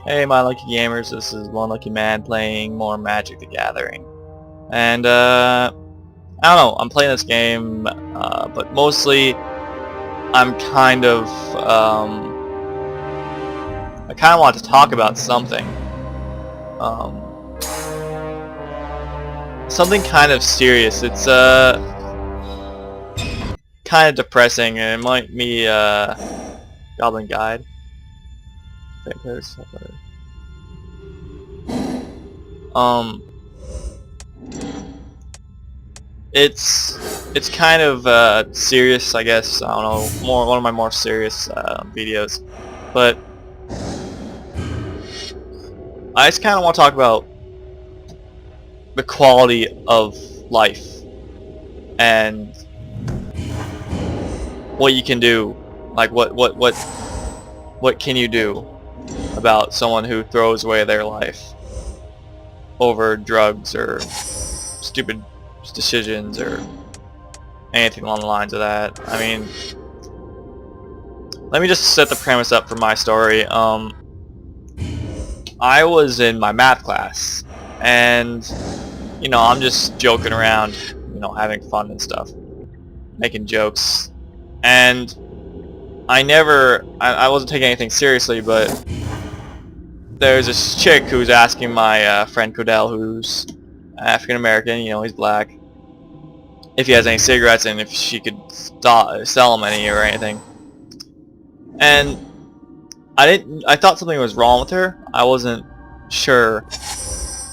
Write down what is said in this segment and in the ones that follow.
Hey my lucky gamers, this is one lucky man playing more Magic the Gathering. And I don't know, I'm playing this game, but mostly I'm I kind of want to talk about something. Something kind of serious. It's kind of depressing, and it might be Goblin Guide. It's kind of serious, I guess. I don't know, one of my more serious videos, but I just kind of want to talk about the quality of life and what you can do. Like what can you do about someone who throws away their life over drugs or stupid decisions or anything along the lines of that. I mean, let me just set the premise up for my story. I was in my math class, and I'm just joking around, having fun and stuff, making jokes, and I wasn't taking anything seriously, but there's this chick who's asking my friend Codell, who's African American, he's black, if he has any cigarettes and if she could sell him any or anything. And I thought something was wrong with her. I wasn't sure,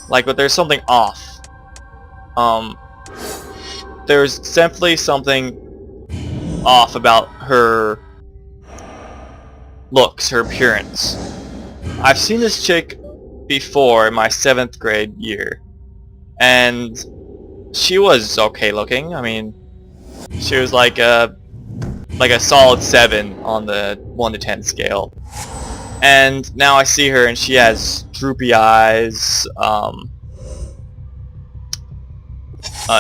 but there's something off. There's definitely something off about her looks, her appearance. I've seen this chick before in my 7th grade year, and she was okay looking. I mean, she was like a solid 7 on the 1 to 10 scale. And now I see her and she has droopy eyes,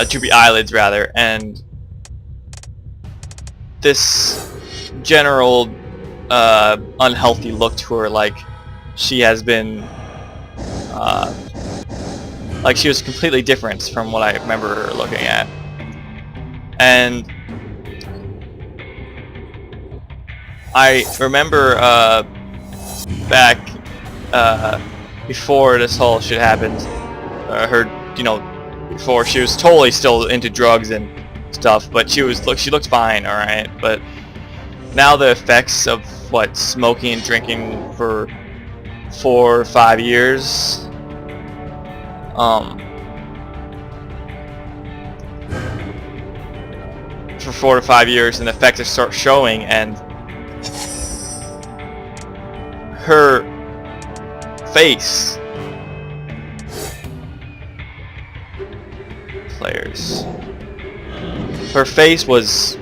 droopy eyelids rather, and this general unhealthy look to her, like she has been like she was completely different from what I remember her looking at. And I remember back before this whole shit happened, before she was totally still into drugs and stuff, but she looked fine, alright, but now the effects of smoking and drinking for 4 or 5 years, for 4 to 5 years, and the effects start showing, and her face, her face was,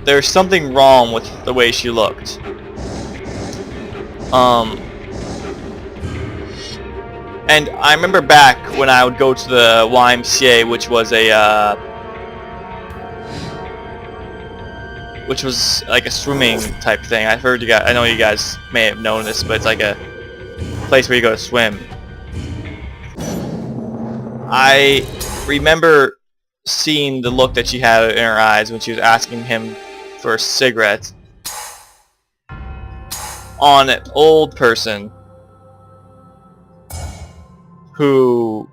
there's something wrong with the way she looked. And I remember back when I would go to the YMCA, which was like a swimming type thing. I know you guys may have known this, but it's like a place where you go to swim. I remember seeing the look that she had in her eyes when she was asking him for a cigarette on an old person who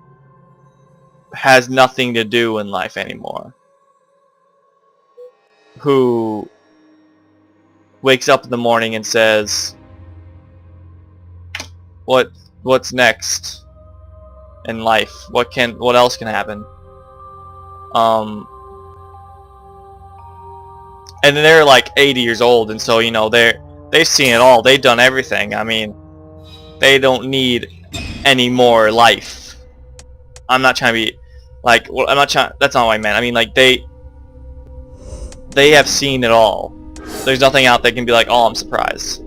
has nothing to do in life anymore, who wakes up in the morning and says, what's next in life? What else can happen? And they're like 80 years old, and so they've seen it all. They've done everything. I mean, they don't need any more life. I'm not trying to be I'm not trying. That's not what I meant. I mean, they have seen it all. There's nothing out there that can be like, oh, I'm surprised.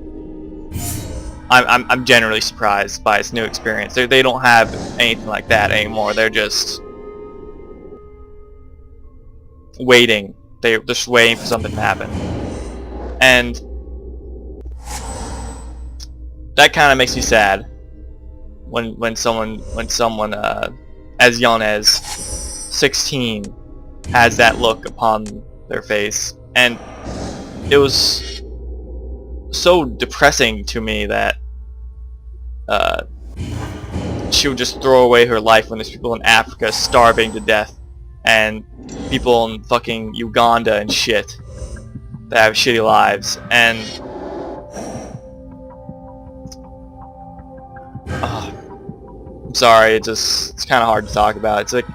I'm generally surprised by this new experience. They don't have anything like that anymore. They're just waiting. They're just waiting for something to happen. And that kind of makes me sad when someone as young as 16 has that look upon their face. And it was so depressing to me that she would just throw away her life when there's people in Africa starving to death, and people in fucking Uganda and shit that have shitty lives. And I'm sorry, it's kind of hard to talk about. It's like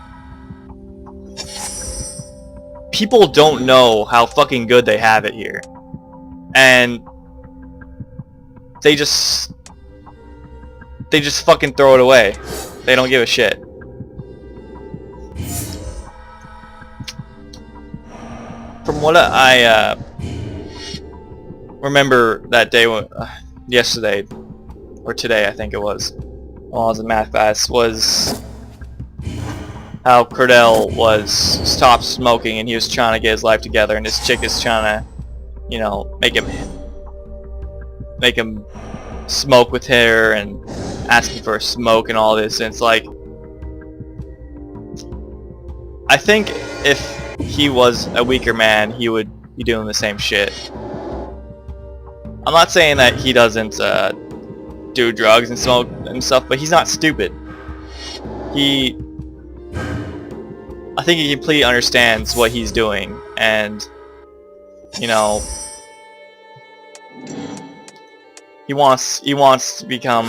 people don't know how fucking good they have it here, and they just fucking throw it away. They don't give a shit. From what I remember that day, yesterday or today, I think it was, while I was in math class, was how Cordell was stopped smoking and he was trying to get his life together, and this chick is trying to, you know, make him smoke with her and asking for a smoke and all this. And it's like, I think if he was a weaker man, he would be doing the same shit. I'm not saying that he doesn't do drugs and smoke and stuff, but he's not stupid. I think he completely understands what he's doing, and you know, he wants to become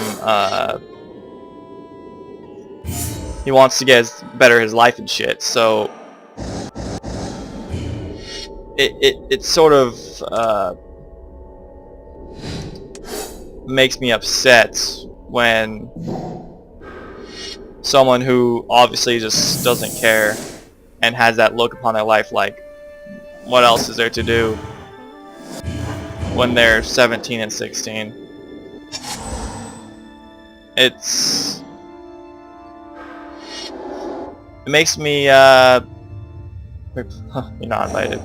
he wants to get better his life and shit. So it sort of makes me upset when someone who obviously just doesn't care and has that look upon their life like, what else is there to do, when they're 17 and 16. It makes me you're not invited.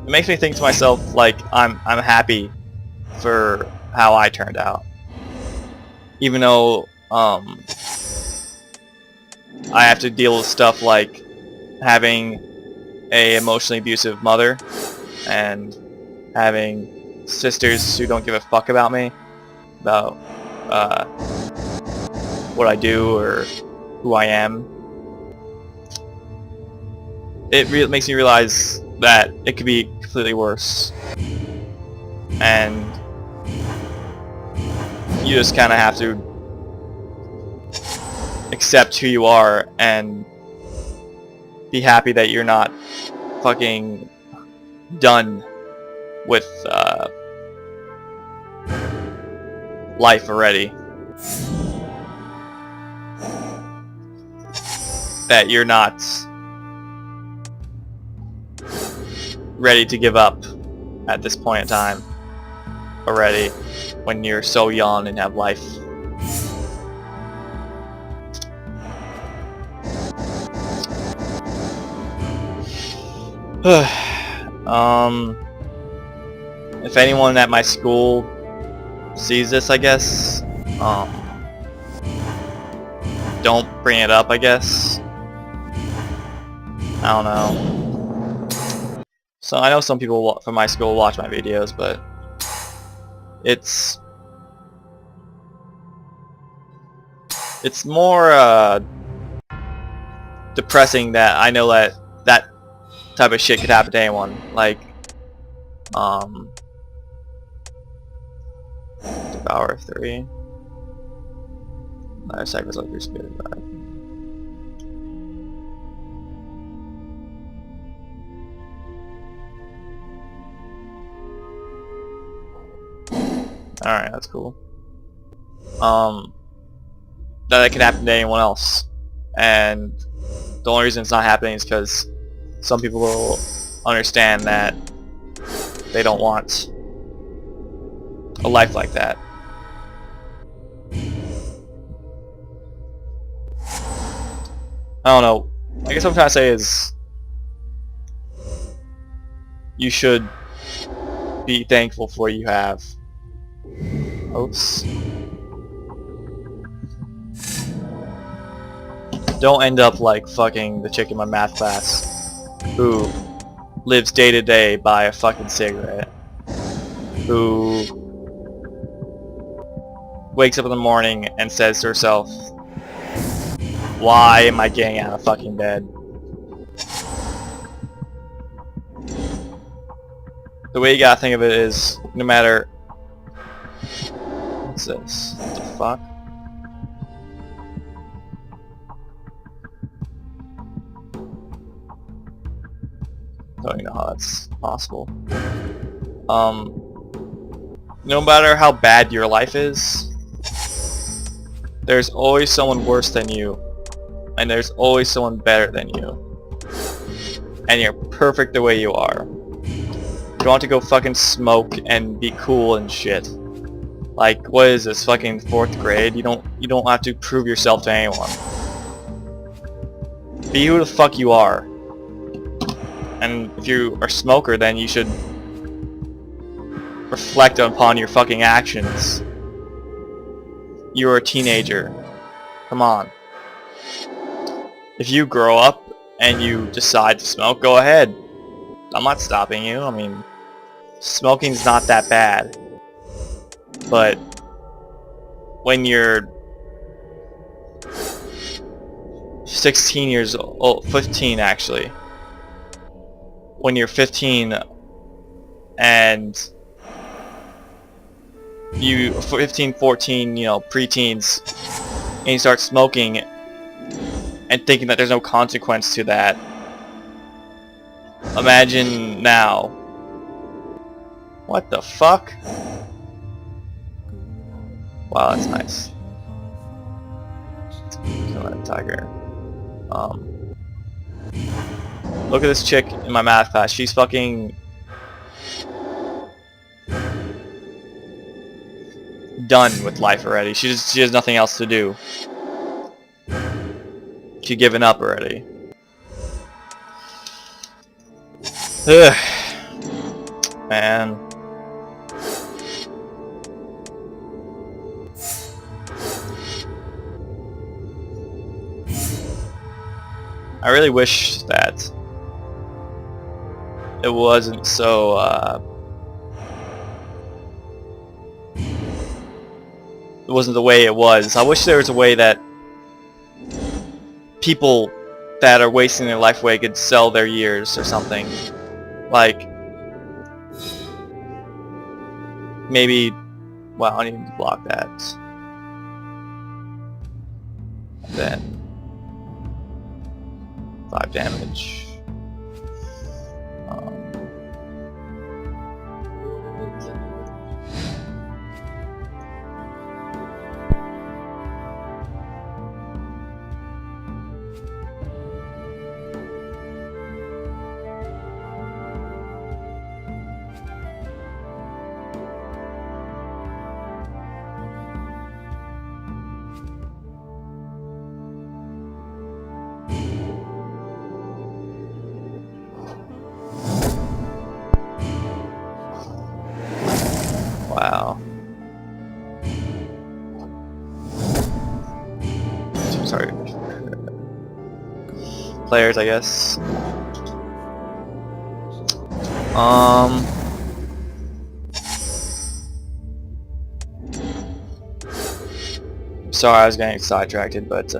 It makes me think to myself, like, I'm happy for how I turned out, even though I have to deal with stuff like having a emotionally abusive mother and having sisters who don't give a fuck about me, about what I do or who I am. It makes me realize that it could be completely worse, and you just kind of have to accept who you are and be happy that you're not fucking done with life already. That you're not ready to give up at this point in time already, when you're so young and have life. If anyone at my school sees this, I guess, don't bring it up, I guess. I don't know. So I know some people from my school watch my videos, but it's more depressing that I know that that type of shit could happen to anyone. Like, Devour 3. Another cycle's like your spirit drive. Alright, that's cool. That could happen to anyone else, and the only reason it's not happening is because some people will understand that they don't want a life like that. I don't know. I guess what I'm trying to say is you should be thankful for what you have. Oops. Don't end up like fucking the chick in my math class who lives day to day by a fucking cigarette. Who wakes up in the morning and says to herself, why am I getting out of fucking bed? The way you gotta think of it is, no matter... What's this? What the fuck? Don't even know how that's possible. No matter how bad your life is, there's always someone worse than you. And there's always someone better than you. And you're perfect the way you are. You want to go fucking smoke and be cool and shit. Like, what is this, fucking 4th grade? You don't have to prove yourself to anyone. Be who the fuck you are. And if you are a smoker, then you should reflect upon your fucking actions. You're a teenager. Come on. If you grow up and you decide to smoke, go ahead. I'm not stopping you. I mean, smoking's not that bad. But when you're 16 years old, 15 actually, when you're 15 and you 15, 14, you know, preteens, and you start smoking and thinking that there's no consequence to that. Imagine now. What the fuck? Wow, that's nice. Kill that tiger. Look at this chick in my math class. She's fucking done with life already. She has nothing else to do. She's given up already. Ugh. Man. I really wish that it wasn't so, it wasn't the way it was. I wish there was a way that people that are wasting their life away could sell their years or something. Like, maybe, well, I need to block that. Then 5 damage. Wow. Sorry. Players, I guess. Sorry, I was getting sidetracked, but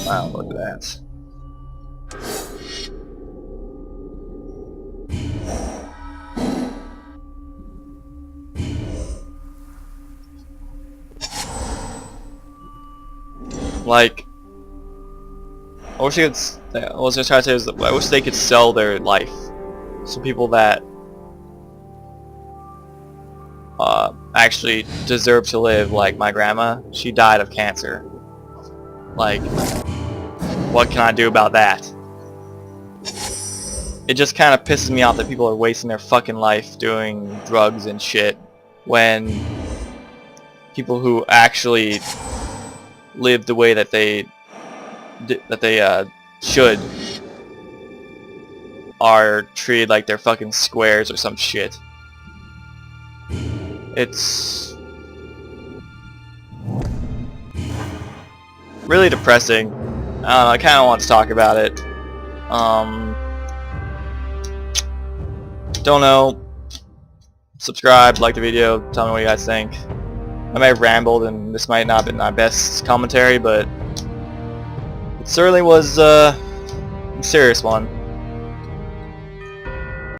wow, look at that. Like, I wish they could, what I was just trying to say is that I wish they could sell their life. So people that actually deserve to live, like my grandma, she died of cancer. Like, what can I do about that? It just kind of pisses me off that people are wasting their fucking life doing drugs and shit when people who actually live the way that they should are treated like they're fucking squares or some shit. It's really depressing. I don't know, I kind of want to talk about it. Don't know. Subscribe, like the video, tell me what you guys think. I may have rambled and this might not have been my best commentary, but it certainly was a serious one.